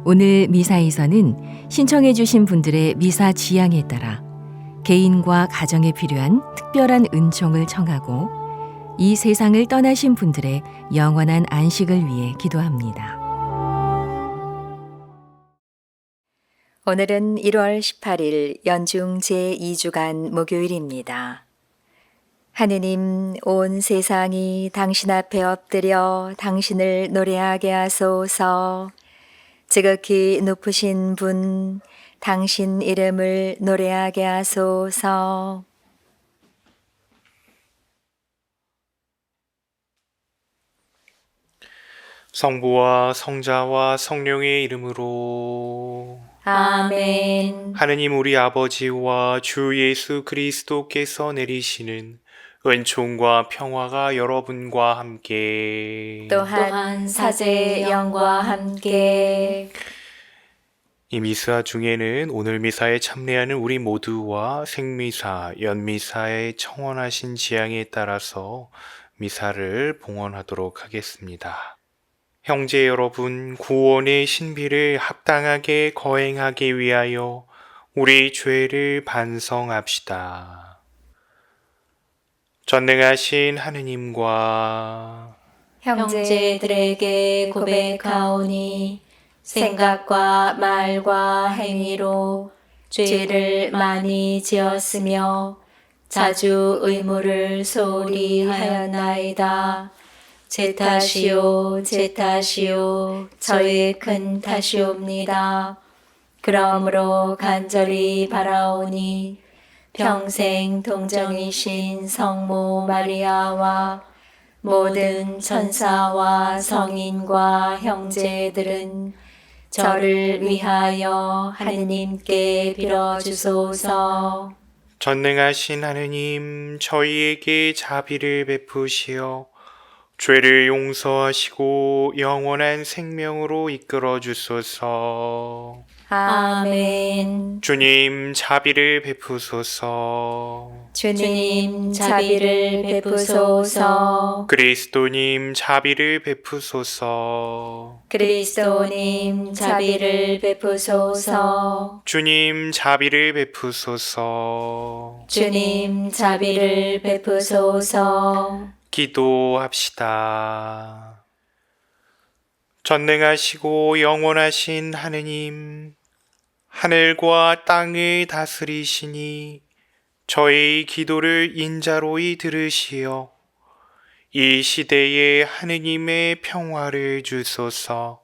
오늘 미사에서는 신청해 주신 분들의 미사 지향에 따라 개인과 가정에 필요한 특별한 은총을 청하고 이 세상을 떠나신 분들의 영원한 안식을 위해 기도합니다. 오늘은 1월 18일 연중 제2주간 목요일입니다. 하느님, 온 세상이 당신 앞에 엎드려 당신을 노래하게 하소서. 지극히 높으신 분, 당신 이름을 노래하게 하소서. 성부와 성자와 성령의 이름으로 아멘. 하느님 우리 아버지와 주 예수 그리스도께서 내리시는 은총과 평화가 여러분과 함께 또한 사제의 영과 함께 이 미사 중에는 오늘 미사에 참여하는 우리 모두와 생미사, 연미사에 청원하신 지향에 따라서 미사를 봉헌하도록 하겠습니다. 형제 여러분, 구원의 신비를 합당하게 거행하기 위하여 우리 죄를 반성합시다. 전능하신 하느님과 형제들에게 고백하오니 생각과 말과 행위로 죄를 많이 지었으며 자주 의무를 소홀히 하였나이다. 제 탓이요, 제 탓이요, 저의 큰 탓이옵니다. 그러므로 간절히 바라오니 평생 동정이신 성모 마리아와 모든 천사와 성인과 형제들은 저를 위하여 하느님께 빌어주소서. 전능하신 하느님, 저희에게 자비를 베푸시어 죄를 용서하시고 영원한 생명으로 이끌어 주소서. 아멘. 주님, 자비를 베푸소서. 주님, 자비를 베푸소서. 그리스도님, 자비를 베푸소서. 그리스도님, 자비를 베푸소서. 주님, 자비를 베푸소서. 주님, 자비를 베푸소서. 기도합시다. 전능하시고 영원하신 하느님, 하늘과 땅을 다스리시니 저희 기도를 인자로이 들으시어 이 시대에 하느님의 평화를 주소서.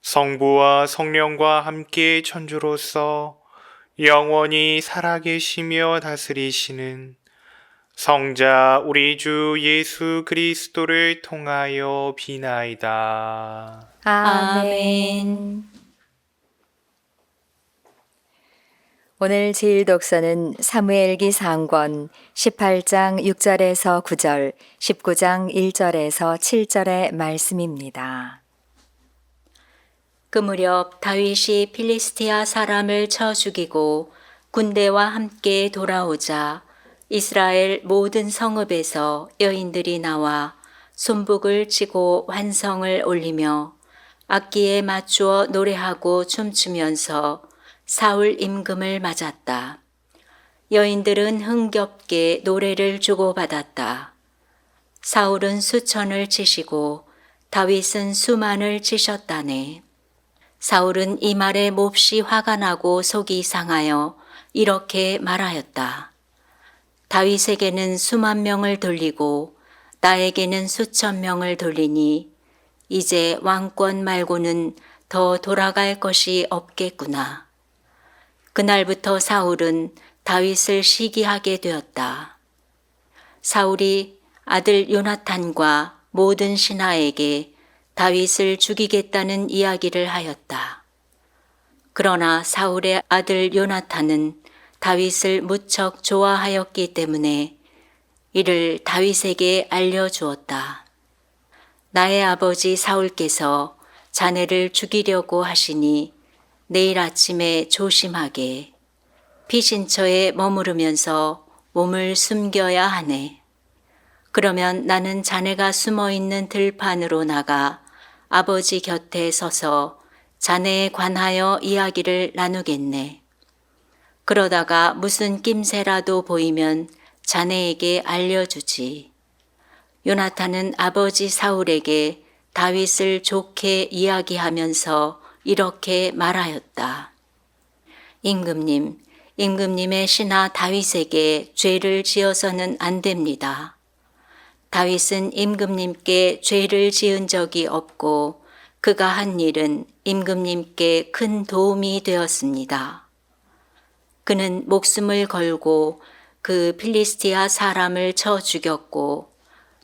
성부와 성령과 함께 천주로서 영원히 살아계시며 다스리시는 성자 우리 주 예수 그리스도를 통하여 비나이다. 아멘. 오늘 제일 독서는 사무엘기 3권 18장 6절에서 9절, 19장 1절에서 7절의 말씀입니다. 그 무렵 다윗이 필리스티아 사람을 쳐 죽이고 군대와 함께 돌아오자 이스라엘 모든 성읍에서 여인들이 나와 손북을 치고 환성을 올리며 악기에 맞추어 노래하고 춤추면서 사울 임금을 맞았다. 여인들은 흥겹게 노래를 주고받았다. 사울은 수천을 치시고 다윗은 수만을 치셨다네. 사울은 이 말에 몹시 화가 나고 속이 상하여 이렇게 말하였다. 다윗에게는 수만 명을 돌리고 나에게는 수천 명을 돌리니 이제 왕권 말고는 더 돌아갈 것이 없겠구나. 그날부터 사울은 다윗을 시기하게 되었다. 사울이 아들 요나탄과 모든 신하에게 다윗을 죽이겠다는 이야기를 하였다. 그러나 사울의 아들 요나탄은 다윗을 무척 좋아하였기 때문에 이를 다윗에게 알려주었다. 나의 아버지 사울께서 자네를 죽이려고 하시니 내일 아침에 조심하게 피신처에 머무르면서 몸을 숨겨야 하네. 그러면 나는 자네가 숨어있는 들판으로 나가 아버지 곁에 서서 자네에 관하여 이야기를 나누겠네. 그러다가 무슨 낌새라도 보이면 자네에게 알려주지. 요나탄은 아버지 사울에게 다윗을 좋게 이야기하면서 이렇게 말하였다. 임금님의 신하 다윗에게 죄를 지어서는 안 됩니다. 다윗은 임금님께 죄를 지은 적이 없고 그가 한 일은 임금님께 큰 도움이 되었습니다. 그는 목숨을 걸고 그 필리스티아 사람을 쳐 죽였고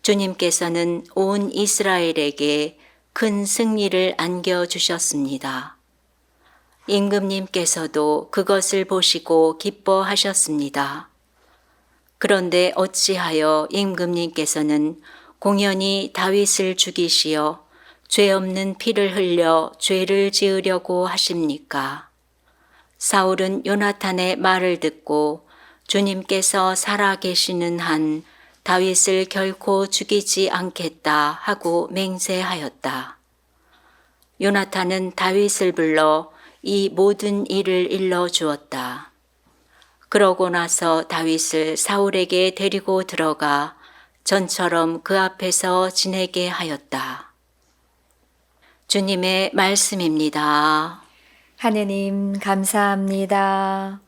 주님께서는 온 이스라엘에게 큰 승리를 안겨주셨습니다. 임금님께서도 그것을 보시고 기뻐하셨습니다. 그런데 어찌하여 임금님께서는 공연히 다윗을 죽이시어 죄 없는 피를 흘려 죄를 지으려고 하십니까? 사울은 요나탄의 말을 듣고 주님께서 살아계시는 한 다윗을 결코 죽이지 않겠다 하고 맹세하였다. 요나탄은 다윗을 불러 이 모든 일을 일러 주었다. 그러고 나서 다윗을 사울에게 데리고 들어가 전처럼 그 앞에서 지내게 하였다. 주님의 말씀입니다. 하느님 감사합니다.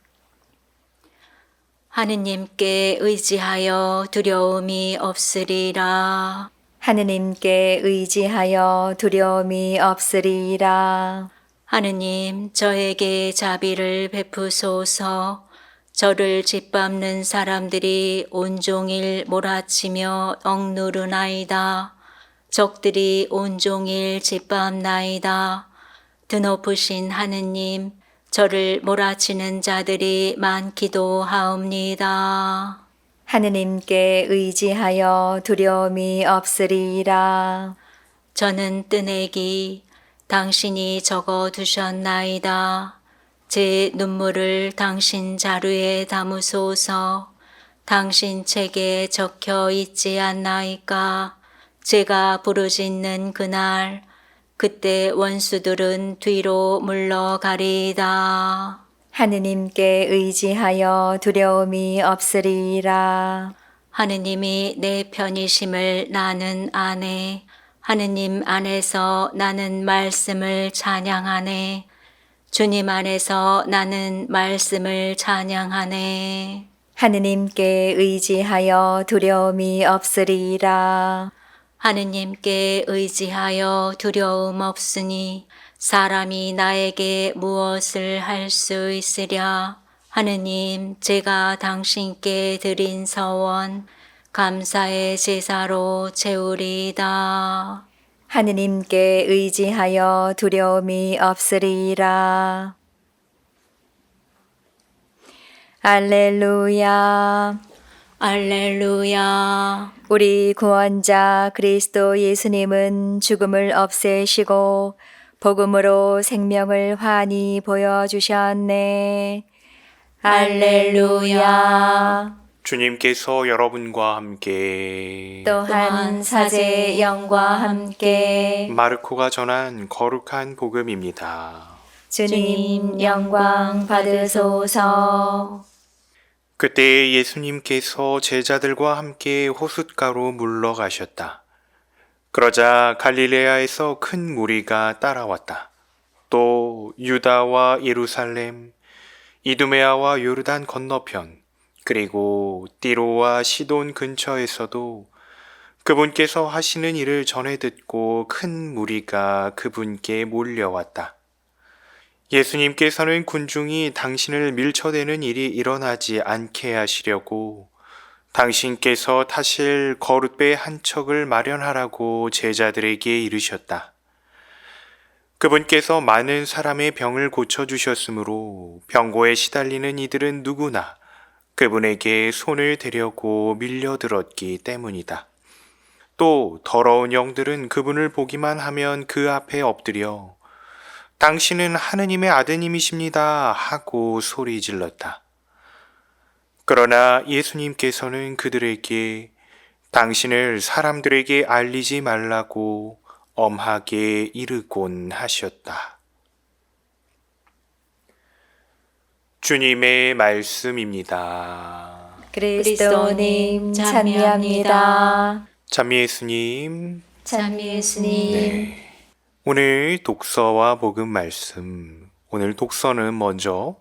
하느님께 의지하여 두려움이 없으리라. 하느님께 의지하여 두려움이 없으리라. 하느님, 저에게 자비를 베푸소서. 저를 짓밟는 사람들이 온종일 몰아치며 억누르나이다. 적들이 온종일 짓밟나이다. 드높으신 하느님, 저를 몰아치는 자들이 많기도 하옵니다. 하느님께 의지하여 두려움이 없으리라. 저는 뜨내기, 당신이 적어두셨나이다. 제 눈물을 당신 자루에 담으소서. 당신 책에 적혀 있지 않나이까. 제가 부르짖는 그날, 그때 원수들은 뒤로 물러가리이다. 하느님께 의지하여 두려움이 없으리라. 하느님이 내 편이심을 나는 아네. 하느님 안에서 나는 말씀을 찬양하네. 주님 안에서 나는 말씀을 찬양하네. 하느님께 의지하여 두려움이 없으리라. 하느님께 의지하여 두려움 없으니 사람이 나에게 무엇을 할 수 있으랴. 하느님, 제가 당신께 드린 서원 감사의 제사로 채우리이다. 하느님께 의지하여 두려움이 없으리라. 알렐루야. 알렐루야. 우리 구원자 그리스도 예수님은 죽음을 없애시고 복음으로 생명을 환히 보여주셨네. 알렐루야. 주님께서 여러분과 함께 또한 사제의 영과 함께 마르코가 전한 거룩한 복음입니다. 주님 영광 받으소서. 그때 예수님께서 제자들과 함께 호숫가로 물러가셨다. 그러자 갈릴레아에서 큰 무리가 따라왔다. 또 유다와 예루살렘, 이두메아와 요르단 건너편, 그리고 띠로와 시돈 근처에서도 그분께서 하시는 일을 전해 듣고 큰 무리가 그분께 몰려왔다. 예수님께서는 군중이 당신을 밀쳐대는 일이 일어나지 않게 하시려고 당신께서 타실 거룻배 한 척을 마련하라고 제자들에게 이르셨다. 그분께서 많은 사람의 병을 고쳐주셨으므로 병고에 시달리는 이들은 누구나 그분에게 손을 대려고 밀려들었기 때문이다. 또 더러운 영들은 그분을 보기만 하면 그 앞에 엎드려 당신은 하느님의 아드님이십니다 하고 소리 질렀다. 그러나 예수님께서는 그들에게 당신을 사람들에게 알리지 말라고 엄하게 이르곤 하셨다. 주님의 말씀입니다. 그리스도님 찬미합니다. 찬미 예수님. 찬미 예수님. 오늘 독서와 복음 말씀. 오늘 독서는 먼저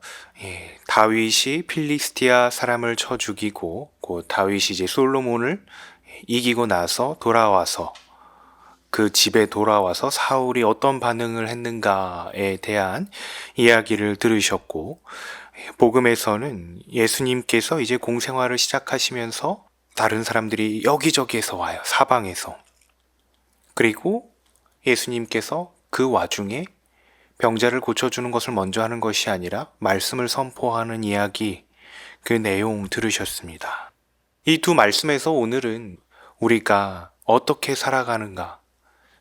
다윗이 필리스티아 사람을 쳐 죽이고 그 다윗이 이제 솔로몬을 이기고 나서 돌아와서 그 집에 돌아와서 사울이 어떤 반응을 했는가에 대한 이야기를 들으셨고, 복음에서는 예수님께서 이제 공생활을 시작하시면서 다른 사람들이 여기저기에서 와요. 사방에서. 그리고 예수님께서 그 와중에 병자를 고쳐주는 것을 먼저 하는 것이 아니라 말씀을 선포하는 이야기, 그 내용 들으셨습니다. 이 두 말씀에서 오늘은 우리가 어떻게 살아가는가,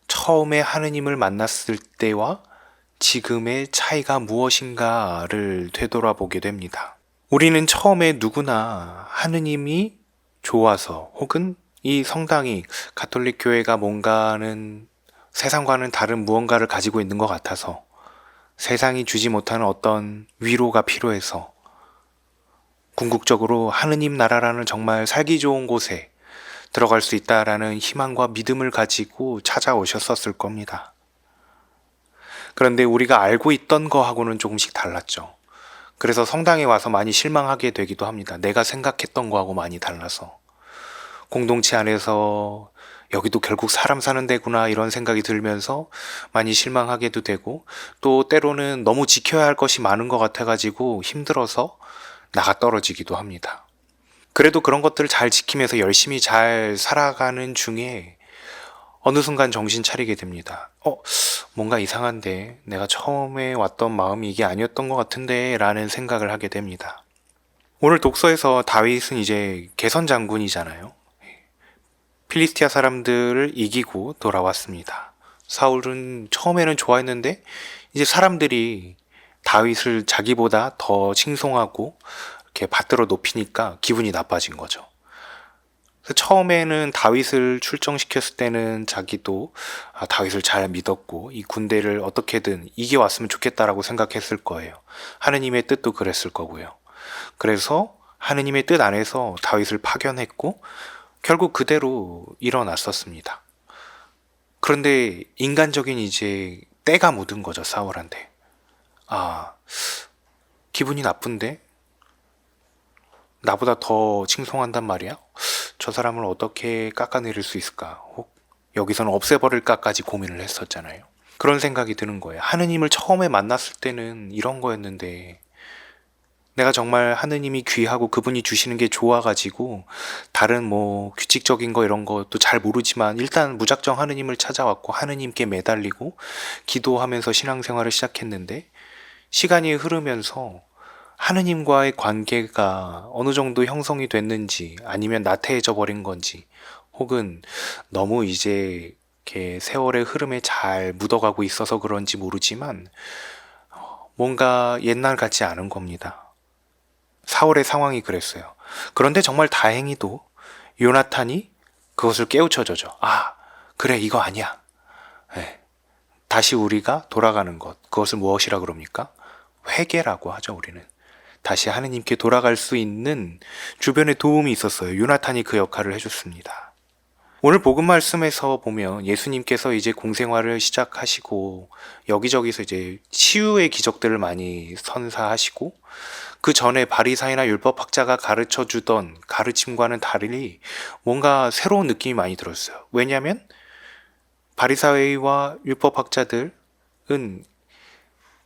처음에 하느님을 만났을 때와 지금의 차이가 무엇인가를 되돌아보게 됩니다. 우리는 처음에 누구나 하느님이 좋아서 혹은 이 성당이 가톨릭 교회가 뭔가는 세상과는 다른 무언가를 가지고 있는 것 같아서 세상이 주지 못하는 어떤 위로가 필요해서 궁극적으로 하느님 나라라는 정말 살기 좋은 곳에 들어갈 수 있다라는 희망과 믿음을 가지고 찾아오셨었을 겁니다. 그런데 우리가 알고 있던 거하고는 조금씩 달랐죠. 그래서 성당에 와서 많이 실망하게 되기도 합니다. 내가 생각했던 거하고 많이 달라서. 공동체 안에서 여기도 결국 사람 사는 데구나 이런 생각이 들면서 많이 실망하게도 되고, 또 때로는 너무 지켜야 할 것이 많은 것 같아가지고 힘들어서 나가 떨어지기도 합니다. 그래도 그런 것들을 잘 지키면서 열심히 잘 살아가는 중에 어느 순간 정신 차리게 됩니다. 뭔가 이상한데, 내가 처음에 왔던 마음이 이게 아니었던 것 같은데 라는 생각을 하게 됩니다. 오늘 독서에서 다윗은 이제 개선 장군이잖아요. 필리스티아 사람들을 이기고 돌아왔습니다. 사울은 처음에는 좋아했는데 이제 사람들이 다윗을 자기보다 더 칭송하고 이렇게 받들어 높이니까 기분이 나빠진 거죠. 그래서 처음에는 다윗을 출정시켰을 때는 자기도 다윗을 잘 믿었고 이 군대를 어떻게든 이겨왔으면 좋겠다라고 생각했을 거예요. 하느님의 뜻도 그랬을 거고요. 그래서 하느님의 뜻 안에서 다윗을 파견했고 결국 그대로 일어났었습니다. 그런데 인간적인 이제 때가 묻은 거죠, 사울한테. 기분이 나쁜데? 나보다 더 칭송한단 말이야? 저 사람을 어떻게 깎아내릴 수 있을까? 혹 여기서는 없애버릴까까지 고민을 했었잖아요. 그런 생각이 드는 거예요. 하느님을 처음에 만났을 때는 이런 거였는데 내가 정말 하느님이 귀하고 그분이 주시는 게 좋아가지고 다른 규칙적인 거 이런 것도 잘 모르지만 일단 무작정 하느님을 찾아왔고 하느님께 매달리고 기도하면서 신앙생활을 시작했는데, 시간이 흐르면서 하느님과의 관계가 어느 정도 형성이 됐는지 아니면 나태해져 버린 건지, 혹은 너무 이제 이렇게 세월의 흐름에 잘 묻어가고 있어서 그런지 모르지만 뭔가 옛날 같지 않은 겁니다. 사울의 상황이 그랬어요. 그런데 정말 다행히도 요나탄이 그것을 깨우쳐줘죠. 그래, 이거 아니야. 다시 우리가 돌아가는 것, 그것을 무엇이라 그럽니까? 회개라고 하죠, 우리는. 다시 하느님께 돌아갈 수 있는 주변에 도움이 있었어요. 요나탄이 그 역할을 해줬습니다. 오늘 복음 말씀에서 보면 예수님께서 이제 공생활을 시작하시고 여기저기서 이제 치유의 기적들을 많이 선사하시고, 그 전에 바리사이나 율법학자가 가르쳐 주던 가르침과는 달리 뭔가 새로운 느낌이 많이 들었어요. 왜냐하면 바리사이와 율법학자들은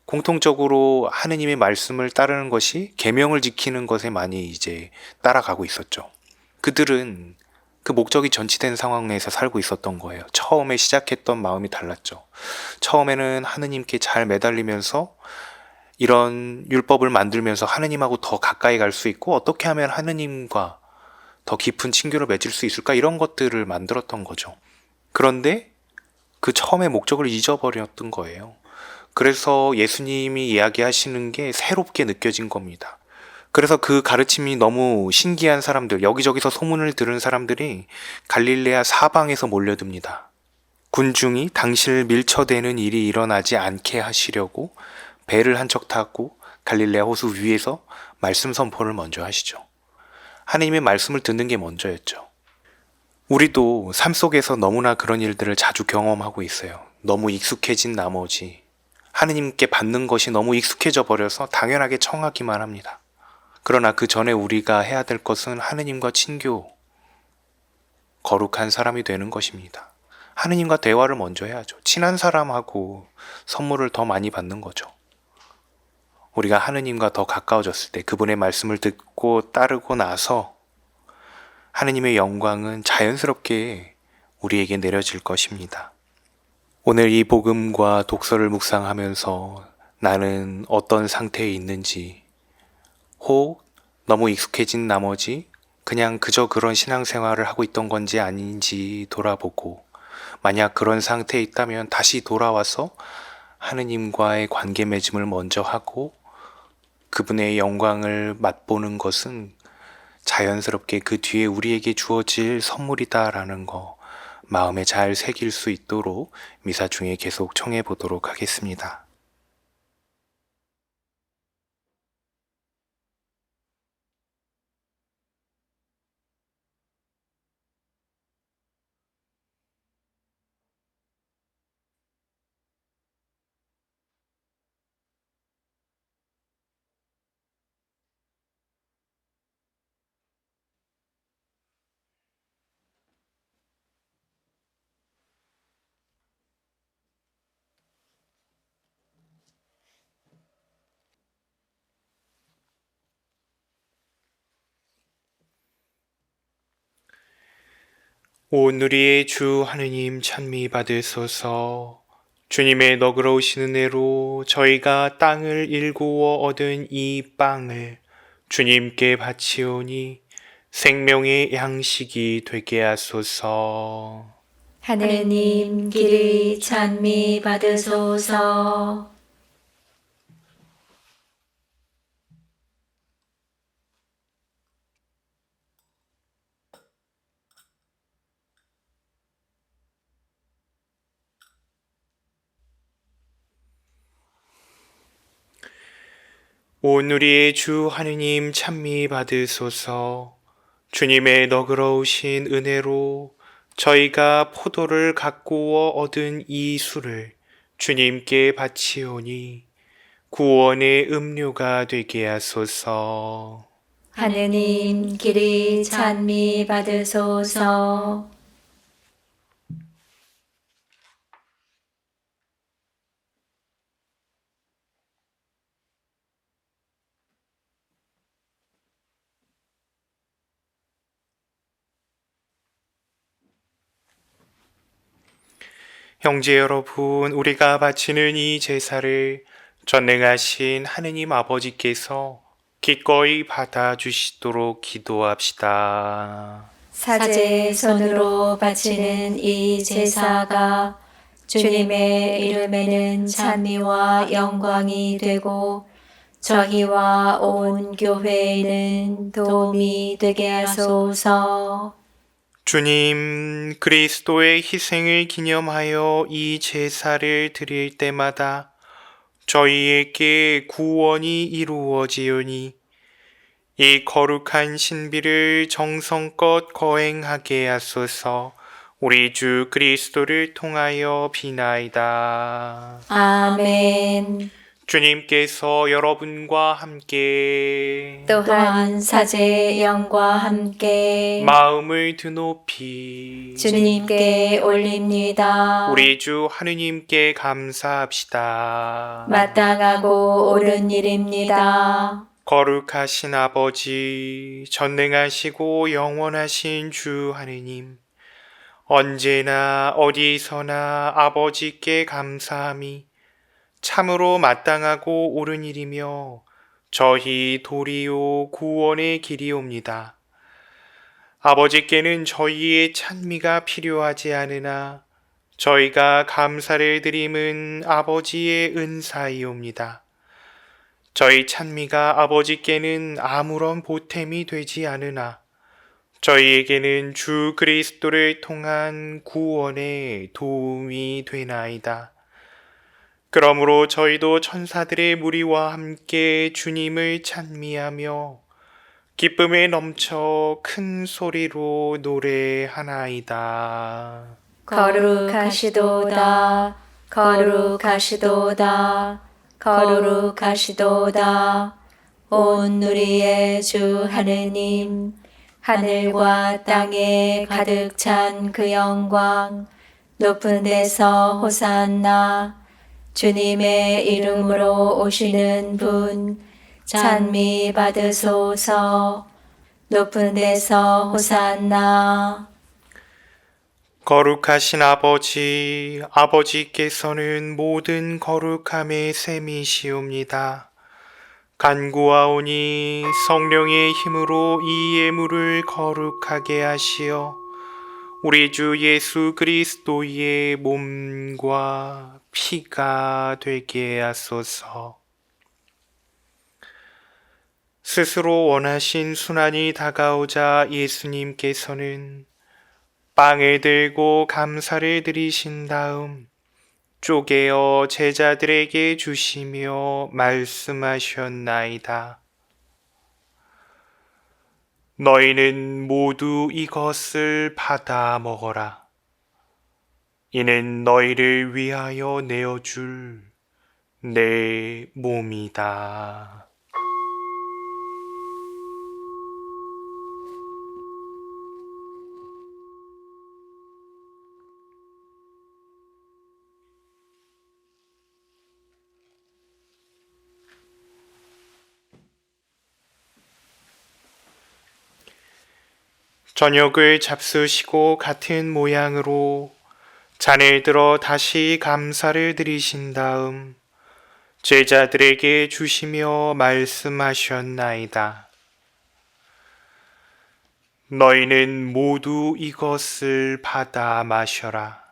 공통적으로 하느님의 말씀을 따르는 것이 계명을 지키는 것에 많이 이제 따라가고 있었죠. 그들은 그 목적이 전치된 상황에서 살고 있었던 거예요. 처음에 시작했던 마음이 달랐죠. 처음에는 하느님께 잘 매달리면서 이런 율법을 만들면서 하느님하고 더 가까이 갈 수 있고 어떻게 하면 하느님과 더 깊은 친교를 맺을 수 있을까, 이런 것들을 만들었던 거죠. 그런데 그 처음의 목적을 잊어버렸던 거예요. 그래서 예수님이 이야기하시는 게 새롭게 느껴진 겁니다. 그래서 그 가르침이 너무 신기한 사람들, 여기저기서 소문을 들은 사람들이 갈릴레아 사방에서 몰려듭니다. 군중이 당신을 밀쳐대는 일이 일어나지 않게 하시려고 배를 한 척 타고 갈릴레아 호수 위에서 말씀 선포를 먼저 하시죠. 하나님의 말씀을 듣는 게 먼저였죠. 우리도 삶 속에서 너무나 그런 일들을 자주 경험하고 있어요. 너무 익숙해진 나머지 하느님께 받는 것이 너무 익숙해져 버려서 당연하게 청하기만 합니다. 그러나 그 전에 우리가 해야 될 것은 하느님과 친교, 거룩한 사람이 되는 것입니다. 하느님과 대화를 먼저 해야죠. 친한 사람하고 선물을 더 많이 받는 거죠. 우리가 하느님과 더 가까워졌을 때 그분의 말씀을 듣고 따르고 나서 하느님의 영광은 자연스럽게 우리에게 내려질 것입니다. 오늘 이 복음과 독서를 묵상하면서 나는 어떤 상태에 있는지, 혹 너무 익숙해진 나머지 그냥 그저 그런 신앙생활을 하고 있던 건지 아닌지 돌아보고, 만약 그런 상태에 있다면 다시 돌아와서 하느님과의 관계 맺음을 먼저 하고 그분의 영광을 맛보는 것은 자연스럽게 그 뒤에 우리에게 주어질 선물이다라는 거 마음에 잘 새길 수 있도록 미사 중에 계속 청해 보도록 하겠습니다. 오늘의 주 하느님 찬미 받으소서. 주님의 너그러우신 은혜로 저희가 땅을 일구어 얻은 이 빵을 주님께 바치오니 생명의 양식이 되게 하소서. 하느님 길이 찬미 받으소서. 오늘의 주 하느님 찬미 받으소서. 주님의 너그러우신 은혜로 저희가 포도를 가꾸어 얻은 이 술을 주님께 바치오니 구원의 음료가 되게 하소서. 하느님 길이 찬미 받으소서. 형제 여러분, 우리가 바치는 이 제사를 전능하신 하느님 아버지께서 기꺼이 받아주시도록 기도합시다. 사제의 손으로 바치는 이 제사가 주님의 이름에는 찬미와 영광이 되고 저희와 온 교회에는 도움이 되게 하소서. 주님, 그리스도의 희생을 기념하여 이 제사를 드릴 때마다 저희에게 구원이 이루어지오니 이 거룩한 신비를 정성껏 거행하게 하소서. 우리 주 그리스도를 통하여 비나이다. 아멘. 주님께서 여러분과 함께 또한 사제의 영과 함께 마음을 드높이 주님께 올립니다. 우리 주 하느님께 감사합시다. 마땅하고 옳은 일입니다. 거룩하신 아버지, 전능하시고 영원하신 주 하느님, 언제나 어디서나 아버지께 감사함이 참으로 마땅하고 옳은 일이며 저희 도리요 구원의 길이옵니다. 아버지께는 저희의 찬미가 필요하지 않으나 저희가 감사를 드림은 아버지의 은사이옵니다. 저희 찬미가 아버지께는 아무런 보탬이 되지 않으나 저희에게는 주 그리스도를 통한 구원의 도움이 되나이다. 그러므로 저희도 천사들의 무리와 함께 주님을 찬미하며 기쁨에 넘쳐 큰 소리로 노래하나이다. 거룩하시도다. 거룩하시도다. 거룩하시도다. 온 누리의 주 하느님, 하늘과 땅에 가득 찬 그 영광, 높은 데서 호산나. 주님의 이름으로 오시는 분, 찬미 받으소서. 높은 데서 호산나. 거룩하신 아버지, 아버지께서는 모든 거룩함의 셈이시옵니다. 간구하오니 성령의 힘으로 이 예물을 거룩하게 하시어 우리 주 예수 그리스도의 몸과 피가 되게 하소서. 스스로 원하신 순환이 다가오자 예수님께서는 빵을 들고 감사를 드리신 다음 쪼개어 제자들에게 주시며 말씀하셨나이다. 너희는 모두 이것을 받아 먹어라. 이는 너희를 위하여 내어줄 내 몸이다. 저녁을 잡수시고 같은 모양으로 잔을 들어 다시 감사를 드리신 다음 제자들에게 주시며 말씀하셨나이다. 너희는 모두 이것을 받아 마셔라.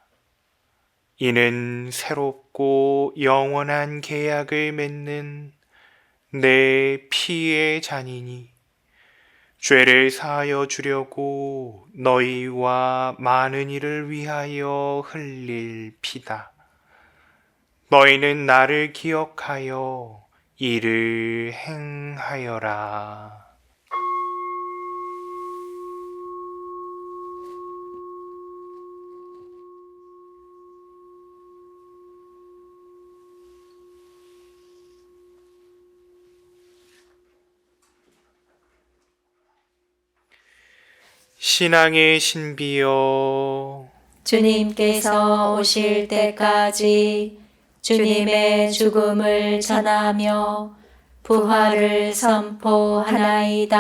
이는 새롭고 영원한 계약을 맺는 내 피의 잔이니 죄를 사하여 주려고 너희와 많은 이를 위하여 흘릴 피다. 너희는 나를 기억하여 이를 행하여라. 신앙의 신비여, 주님께서 오실 때까지 주님의 죽음을 전하며 부활을 선포하나이다.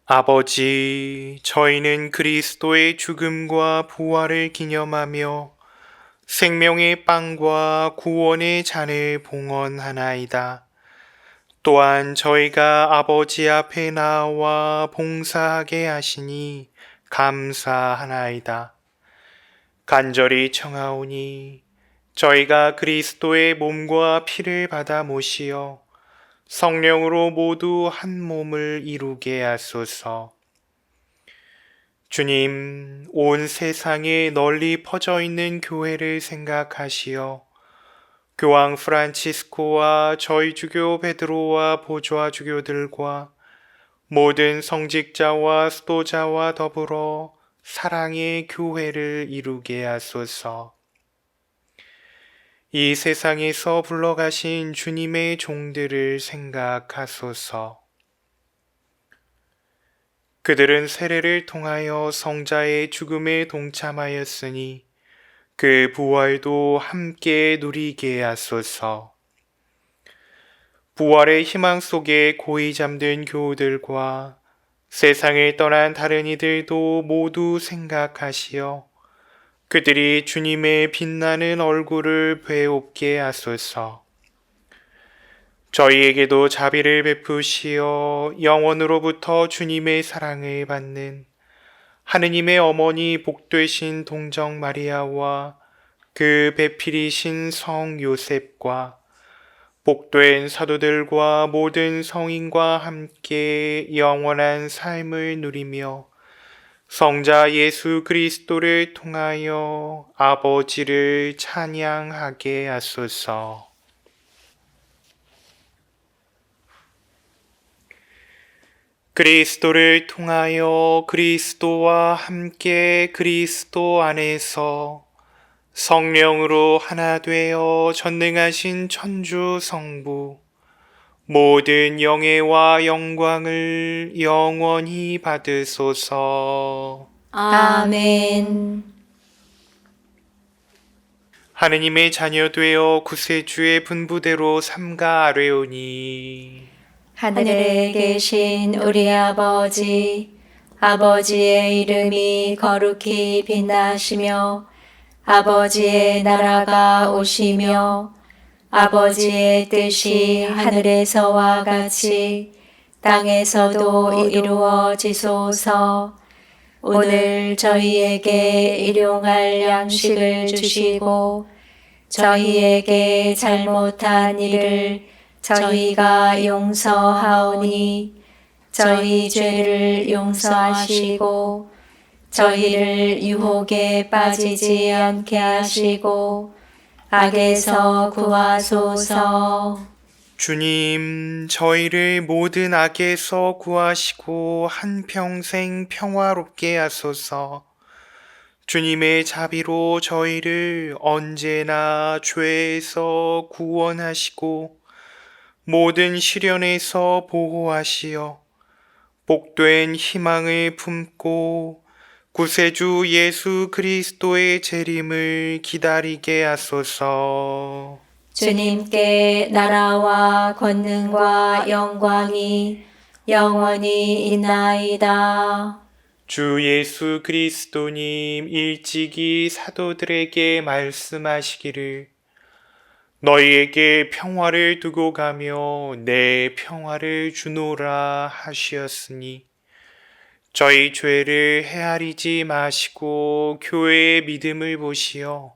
아버지, 저희는 그리스도의 죽음과 부활을 기념하며 생명의 빵과 구원의 잔을 봉헌하나이다. 또한 저희가 아버지 앞에 나와 봉사하게 하시니 감사하나이다. 간절히 청하오니 저희가 그리스도의 몸과 피를 받아 모시어 성령으로 모두 한 몸을 이루게 하소서. 주님, 온 세상에 널리 퍼져 있는 교회를 생각하시어 교황 프란치스코와 저희 주교 베드로와 보좌 주교들과 모든 성직자와 수도자와 더불어 사랑의 교회를 이루게 하소서. 이 세상에서 불러가신 주님의 종들을 생각하소서. 그들은 세례를 통하여 성자의 죽음에 동참하였으니 그 부활도 함께 누리게 하소서. 부활의 희망 속에 고이 잠든 교우들과 세상을 떠난 다른 이들도 모두 생각하시어 그들이 주님의 빛나는 얼굴을 배웁게 하소서. 저희에게도 자비를 베푸시어 영원으로부터 주님의 사랑을 받는 하느님의 어머니 복되신 동정 마리아와 그 배필이신 성 요셉과 복된 사도들과 모든 성인과 함께 영원한 삶을 누리며 성자 예수 그리스도를 통하여 아버지를 찬양하게 하소서. 그리스도를 통하여 그리스도와 함께 그리스도 안에서 성령으로 하나 되어 전능하신 천주 성부 모든 영예와 영광을 영원히 받으소서. 아멘. 하느님의 자녀 되어 구세주의 분부대로 삼가 아뢰오니 하늘에 계신 우리 아버지, 아버지의 이름이 거룩히 빛나시며 아버지의 나라가 오시며 아버지의 뜻이 하늘에서와 같이 땅에서도 이루어지소서. 오늘 저희에게 일용할 양식을 주시고 저희에게 잘못한 일을 저희가 용서하오니 저희 죄를 용서하시고 저희를 유혹에 빠지지 않게 하시고 악에서 구하소서. 주님, 저희를 모든 악에서 구하시고 한평생 평화롭게 하소서. 주님의 자비로 저희를 언제나 죄에서 구원하시고 모든 시련에서 보호하시어 복된 희망을 품고 구세주 예수 그리스도의 재림을 기다리게 하소서. 주님께 나라와 권능과 영광이 영원히 있나이다. 주 예수 그리스도님 일찍이 사도들에게 말씀하시기를 너희에게 평화를 두고 가며 내 평화를 주노라 하시었으니 저희 죄를 헤아리지 마시고 교회의 믿음을 보시어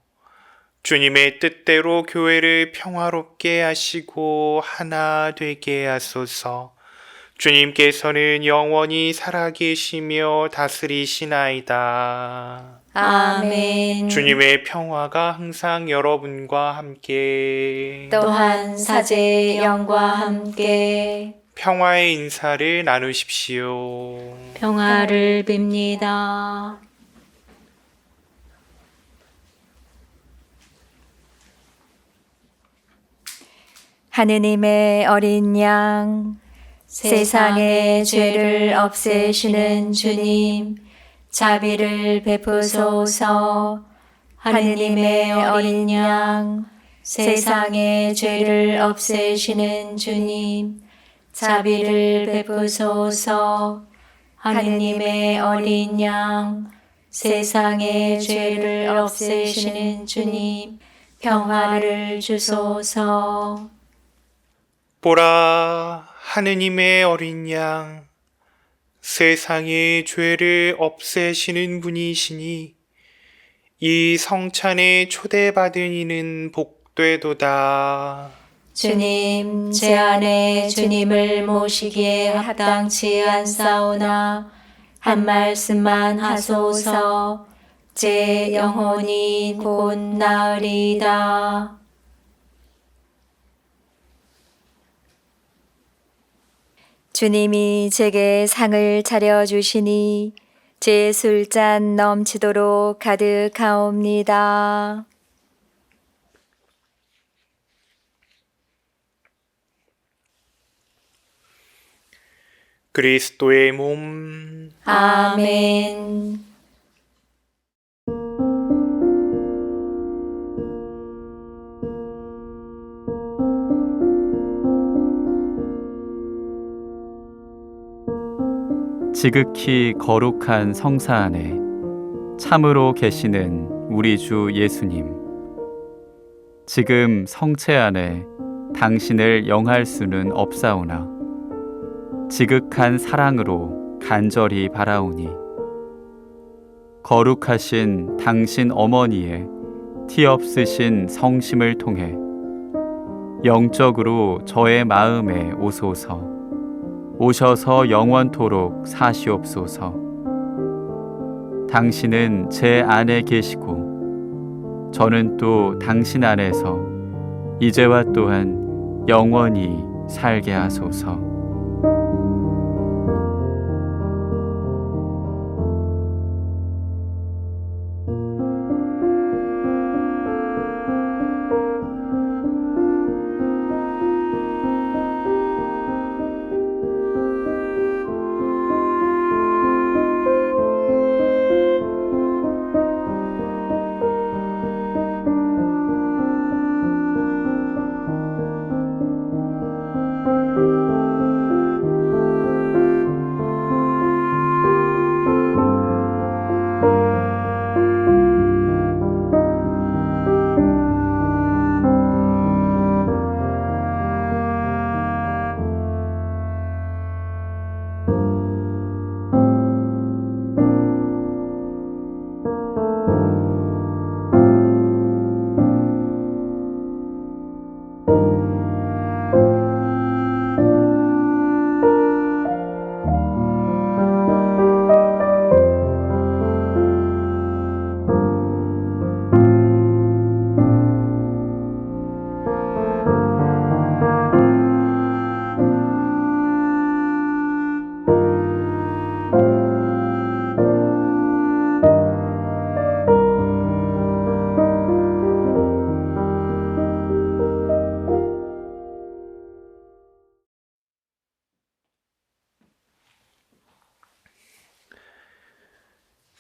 주님의 뜻대로 교회를 평화롭게 하시고 하나 되게 하소서. 주님께서는 영원히 살아계시며 다스리시나이다. 아멘. 주님의 평화가 항상 여러분과 함께 또한 사제의 영과 함께 평화의 인사를 나누십시오. 평화를 빕니다. 하느님의 어린 양, 세상의 죄를 없애시는 주님, 자비를 베푸소서. 하느님의 어린 양, 세상의 죄를 없애시는 주님, 자비를 베푸소서. 하느님의 어린 양, 세상의 죄를 없애시는 주님, 평화를 주소서. 보라, 하느님의 어린 양, 세상의 죄를 없애시는 분이시니 이 성찬에 초대받은 이는 복되도다. 주님, 제 안에 주님을 모시기에 합당치 않사오나 한 말씀만 하소서. 제 영혼이 곧 나으리이다. 주님이 제게 상을 차려주시니 제 술잔 넘치도록 가득하옵니다. 그리스도의 몸, 아멘. 지극히 거룩한 성사 안에 참으로 계시는 우리 주 예수님, 지금 성체 안에 당신을 영할 수는 없사오나 지극한 사랑으로 간절히 바라오니 거룩하신 당신 어머니의 티 없으신 성심을 통해 영적으로 저의 마음에 오소서. 오셔서 영원토록 사시옵소서. 당신은 제 안에 계시고 저는 또 당신 안에서 이제와 또한 영원히 살게 하소서.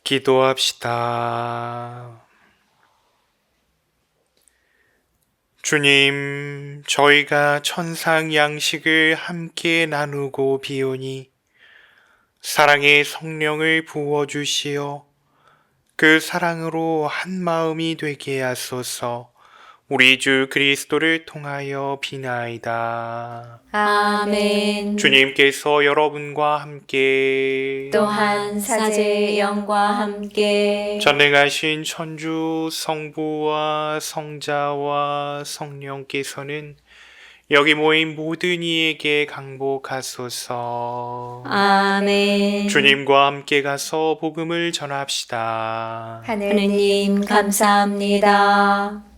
기도합시다. 주님, 저희가 천상 양식을 함께 나누고 비오니 사랑의 성령을 부어주시어 그 사랑으로 한 마음이 되게 하소서. 우리 주 그리스도를 통하여 비나이다. 아멘. 주님께서 여러분과 함께 또한 사제의 영과 함께 전능하신 천주 성부와 성자와 성령께서는 여기 모인 모든 이에게 강복하소서. 아멘. 주님과 함께 가서 복음을 전합시다. 하느님 감사합니다.